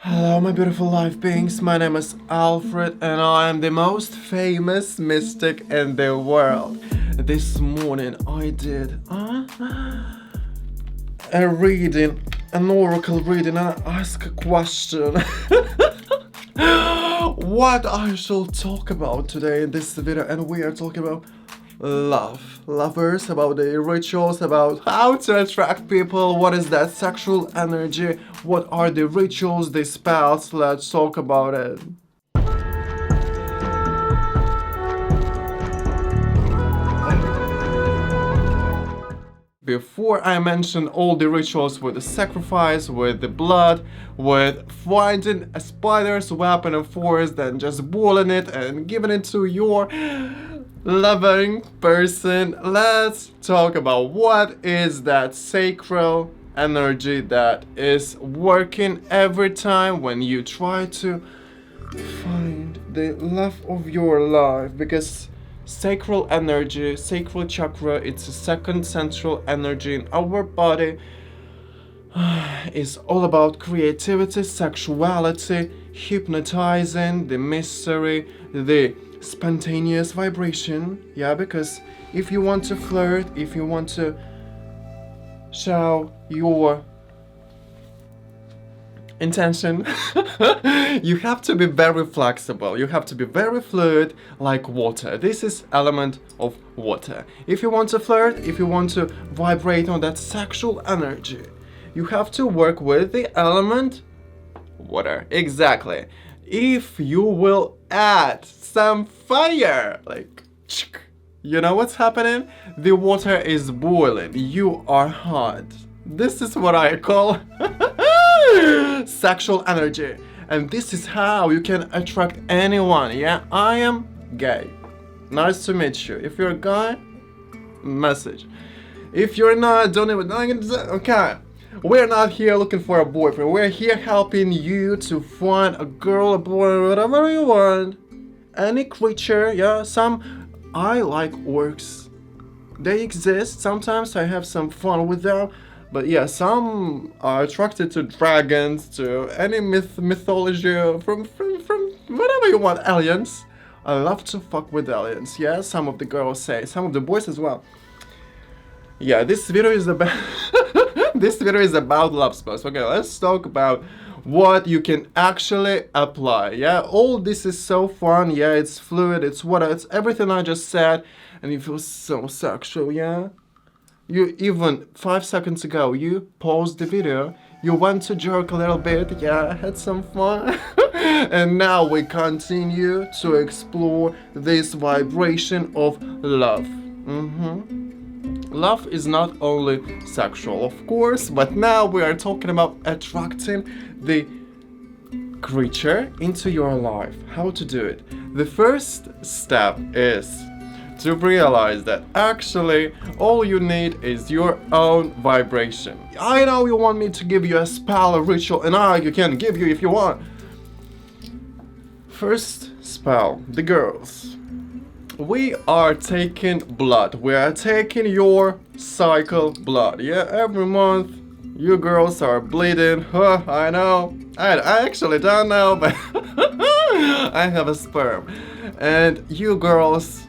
Hello, my beautiful life beings. My name is Alfred, and I am the most famous mystic in the world. This morning, I did a reading, an oracle reading, and I asked a question. What I shall talk about today in this video, and we are talking about love, lovers, about the rituals, about how to attract people, what is that sexual energy, what are the rituals, the spells. Let's talk about it. Before I mention all the rituals with the sacrifice, with the blood, with finding a spider's weapon of force, then just boiling it and giving it to your loving person, let's talk about what is that sacral energy that is working every time when you try to find the love of your life. Because sacral energy, sacral chakra, it's a second central energy in our body. It's all about creativity, sexuality, hypnotizing, the mystery, the spontaneous vibration. Yeah, because if you want to flirt, if you want to show your intention, you have to be very flexible, you have to be very fluid, like water. This is element of water. If you want to flirt, if you want to vibrate on that sexual energy, you have to work with the element water. Exactly. If you will add some fire, like, you know what's happening? The water is boiling, you are hot. This is what I call sexual energy, and this is how you can attract anyone. Yeah, I am gay, nice to meet you. If you're a guy, message. If you're not, don't even, okay. We're not here looking for a boyfriend, we're here helping you to find a girl, a boy, whatever you want, any creature. Yeah, I like orcs, they exist. Sometimes I have some fun with them. But yeah, some are attracted to dragons, to any mythology, from whatever you want, aliens. I love to fuck with aliens, yeah, some of the girls say, some of the boys as well. Yeah, this video is about this video is about love spells. Okay, let's talk about what you can actually apply. Yeah, all this is so fun. Yeah, it's fluid, it's water, it's everything I just said, and you feel so sexual. Yeah, you even 5 seconds ago you paused the video, you went to jerk a little bit, yeah, had some fun. And now we continue to explore this vibration of love. Love is not only sexual, of course, but now we are talking about attracting the creature into your life. How to do it? The first step is to realize that actually all you need is your own vibration. I know you want me to give you a spell, a ritual, and I can give you if you want. First spell, the girls. We are taking blood. We are taking your cycle blood. Yeah, every month you girls are bleeding. Huh, I know. I actually don't know, but I have a sperm. And you girls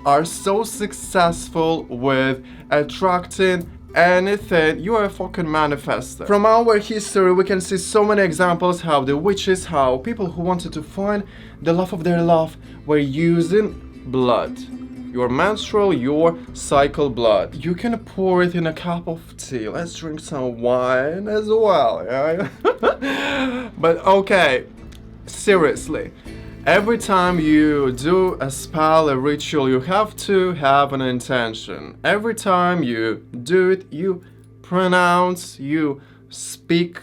are so successful with attracting anything. You are a fucking manifester. From our history we can see so many examples how the witches, how people who wanted to find the love of their love were using blood. Your menstrual, your cycle blood. You can pour it in a cup of tea. Let's drink some wine as well, yeah? But okay, seriously, every time you do a spell, a ritual, you have to have an intention. Every time you do it, you pronounce, you speak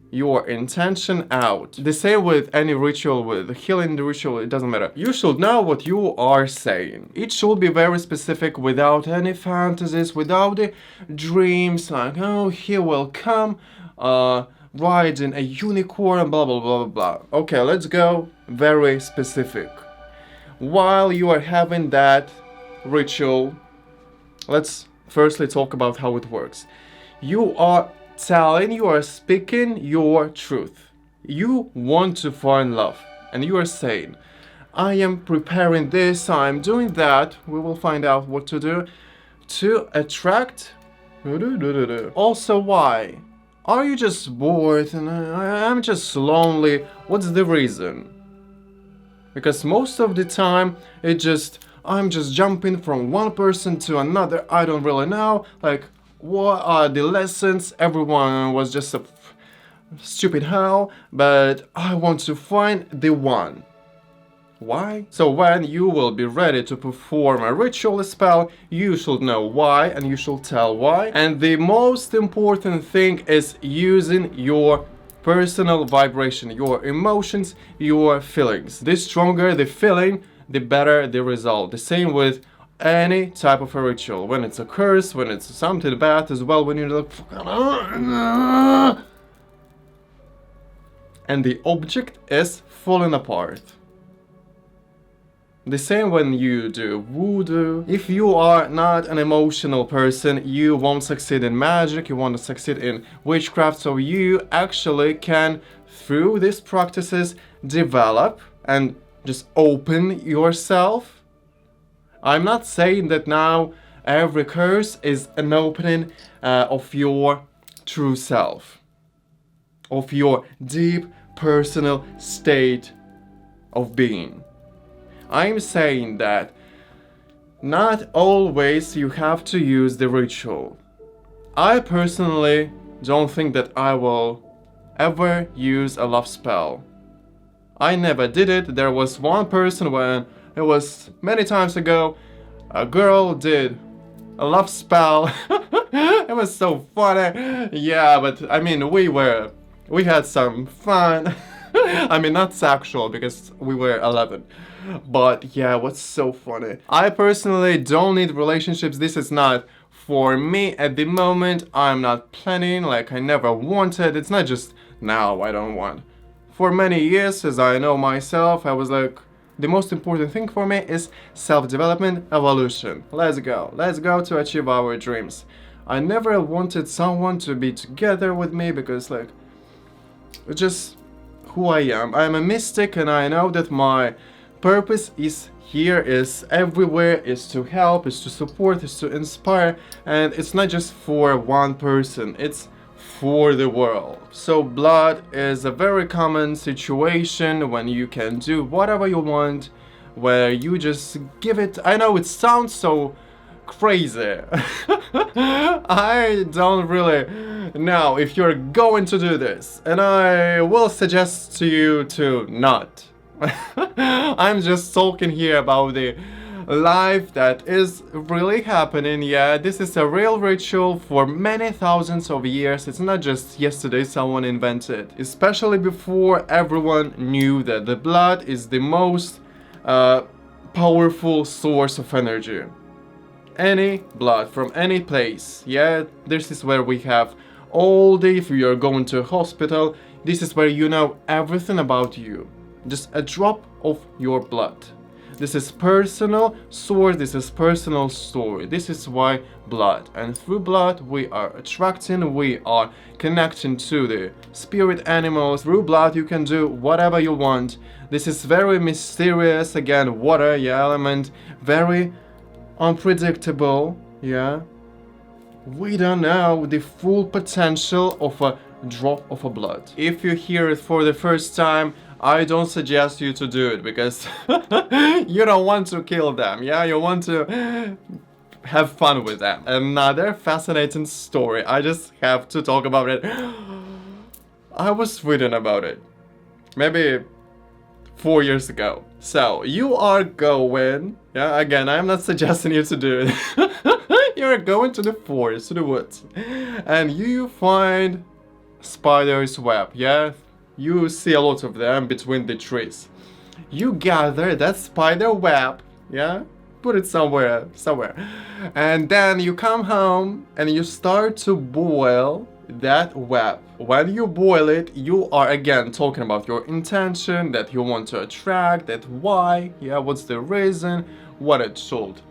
your intention out. The same with any ritual, with healing the ritual, it doesn't matter. You should know what you are saying. It should be very specific, without any fantasies, without the dreams like, oh, he will come riding a unicorn, blah blah blah blah blah. Okay, let's go very specific. While you are having that ritual, let's firstly talk about how it works. You are speaking your truth. you want to find love, and you are saying, I am preparing this, I'm doing that, we will find out what to do to attract. Also, why? Are you just bored and I'm just lonely? What's the reason? Because most of the time, I'm just jumping from one person to another, I don't really know, like, what are the lessons? Everyone was just a stupid hell, but I want to find the one. Why? So when you will be ready to perform a ritual spell, you should know why and you should tell why. And the most important thing is using your personal vibration, your emotions, your feelings. The stronger the feeling, the better the result. The same with any type of a ritual. When it's a curse, when it's something bad as well, when you're like, and the object is falling apart. The same when you do voodoo. If you are not an emotional person, you won't succeed in magic, you won't succeed in witchcraft, so you actually can, through these practices, develop and just open yourself. I'm not saying that now every curse is an opening of your true self, of your deep personal state of being. I'm saying that not always you have to use the ritual. I personally don't think that I will ever use a love spell. I never did it. There was one person when it was many times ago, a girl did a love spell. It was so funny. Yeah, but I mean, we had some fun. I mean, not sexual because we were 11. But yeah, what's so funny? I personally don't need relationships. This is not for me at the moment. I'm not planning, like I never wanted. It's not just now I don't want. For many years, as I know myself, I was like, the most important thing for me is self-development, evolution. Let's go to achieve our dreams. I never wanted someone to be together with me because like, it's just who I am. I'm a mystic and I know that my purpose is here, is everywhere, is to help, is to support, is to inspire, and it's not just for one person, it's for the world. So blood is a very common situation when you can do whatever you want, where you just give it. I know it sounds so crazy. I don't really know if you're going to do this, and I will suggest to you to not. I'm just talking here about the life that is really happening. Yeah, this is a real ritual for many thousands of years. It's not just yesterday someone invented, especially before everyone knew that the blood is the most powerful source of energy. Any blood from any place. Yeah, this is where we have all the, if you are going to a hospital, this is where you know everything about you. Just a drop of your blood. This is personal source, this is personal story. This is why blood. And through blood we are attracting, we are connecting to the spirit animals. Through blood you can do whatever you want. This is very mysterious, again, water, yeah, element, very unpredictable, yeah. We don't know the full potential of a drop of a blood. If you hear it for the first time, I don't suggest you to do it because you don't want to kill them, yeah? You want to have fun with them. Another fascinating story, I just have to talk about it. I was reading about it, maybe 4 years ago. So, you are going, yeah, again, I'm not suggesting you to do it. You're going to the forest, to the woods, and you find spider's web, yeah? You see a lot of them between the trees. You gather that spider web, yeah? Put it somewhere. And then you come home and you start to boil that web. When you boil it, you are again talking about your intention, that you want to attract, that why, yeah, what's the reason, what it should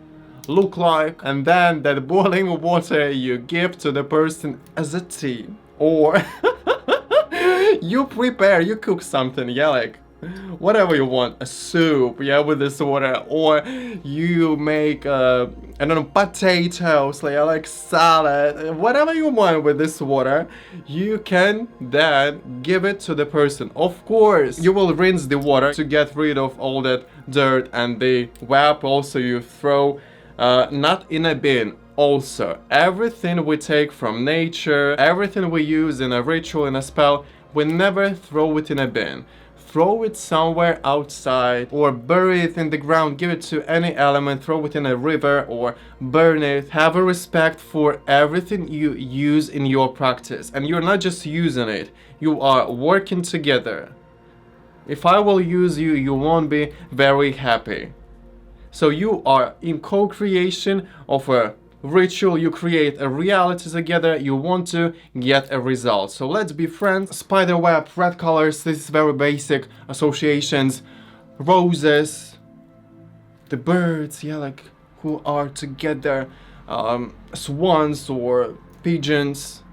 look like. And then that boiling water you give to the person as a tea. Or You prepare, you cook something, yeah, like whatever you want, a soup, yeah, with this water, or you make I don't know, potatoes, like salad, whatever you want with this water, you can then give it to the person. Of course, you will rinse the water to get rid of all that dirt, and the web also you throw not in a bin. Also, everything we take from nature, everything we use in a ritual, in a spell, we never throw it in a bin. Throw it somewhere outside or bury it in the ground, give it to any element, throw it in a river or burn it. Have a respect for everything you use in your practice. And you're not just using it, you are working together. If I will use you, you won't be very happy. So you are in co-creation of a ritual, you create a reality together, you want to get a result. So let's be friends. Spider web, red colors, this is very basic associations. Roses, the birds, yeah, like who are together, swans or pigeons.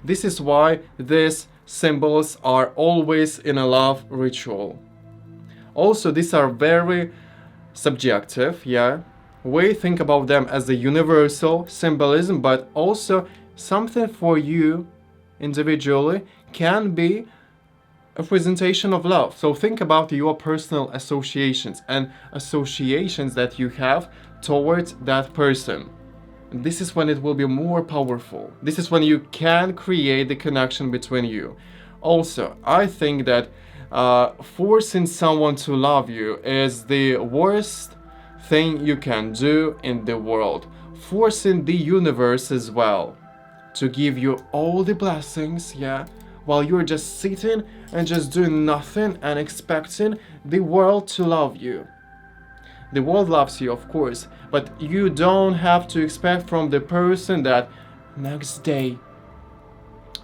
This is why these symbols are always in a love ritual. Also, these are very subjective, yeah. We think about them as a universal symbolism, but also something for you individually can be a presentation of love. So think about your personal associations and associations that you have towards that person. And this is when it will be more powerful. This is when you can create the connection between you. Also, I think that forcing someone to love you is the worst thing you can do in the world. Forcing the universe as well to give you all the blessings, yeah, while you're just sitting and just doing nothing and expecting the world to love you. The world loves you, of course, but you don't have to expect from the person that next day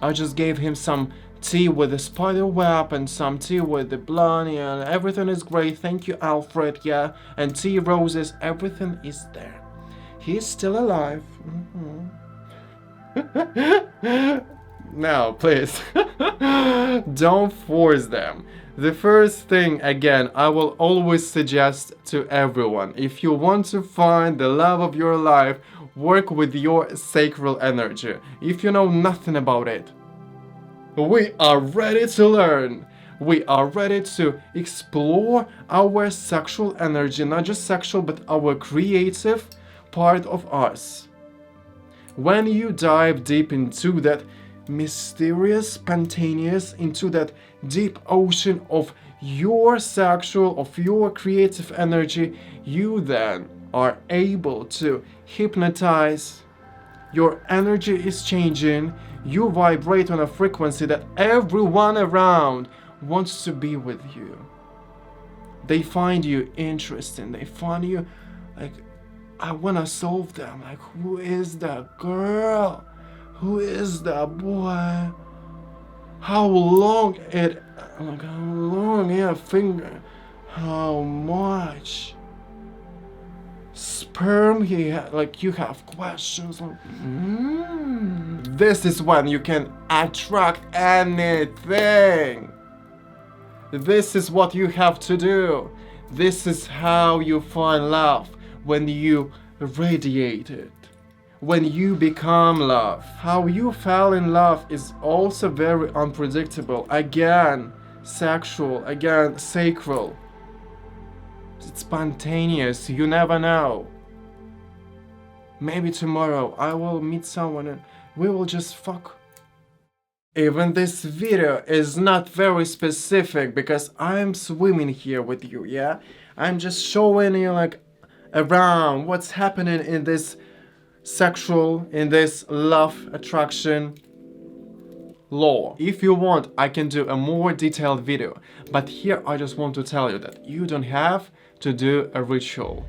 I just gave him some tea with a spider web and some tea with the blood, and everything is great, thank you Alfred, yeah, and tea, roses, everything is there. He's still alive. Now, please, don't force them. The first thing, again, I will always suggest to everyone, if you want to find the love of your life, work with your sacral energy. If you know nothing about it, we are ready to learn. We are ready to explore our sexual energy, not just sexual, but our creative part of us. When you dive deep into that mysterious, spontaneous, into that deep ocean of your sexual, of your creative energy, you then are able to hypnotize. Your energy is changing. You vibrate on a frequency that everyone around wants to be with you. They find you interesting. They find you like, I want to solve them. Like, who is that girl? Who is that boy? How long it, like how long your finger? How much sperm he had? Like, you have questions like, This is when you can attract anything. This is what you have to do. This is how you find love, when you radiate it, when you become love. How you fell in love is also very unpredictable. Again, sexual, again, sacral. It's spontaneous, you never know. Maybe tomorrow I will meet someone and we will just fuck. Even this video is not very specific because I'm swimming here with you, yeah? I'm just showing you like around what's happening in this sexual, in this love attraction law. If you want, I can do a more detailed video, but here I just want to tell you that you don't have to do a ritual.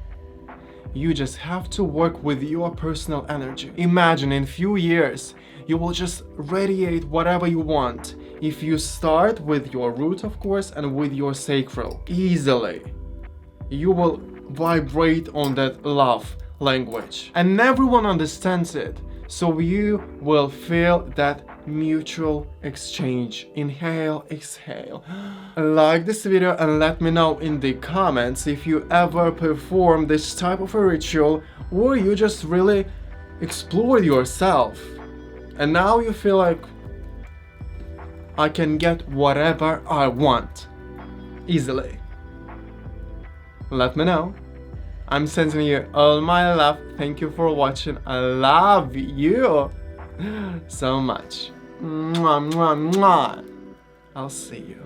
You just have to work with your personal energy. Imagine in few years, you will just radiate whatever you want. If you start with your root, of course, and with your sacral, easily, you will vibrate on that love language. And everyone understands it. So you will feel that mutual exchange. Inhale, exhale. Like this video and let me know in the comments if you ever perform this type of a ritual or you just really explored yourself and now you feel like I can get whatever I want easily. Let me know. I'm sending you all my love. Thank you for watching. I love you so much. Mwah, mwah, mwah. I'll see you.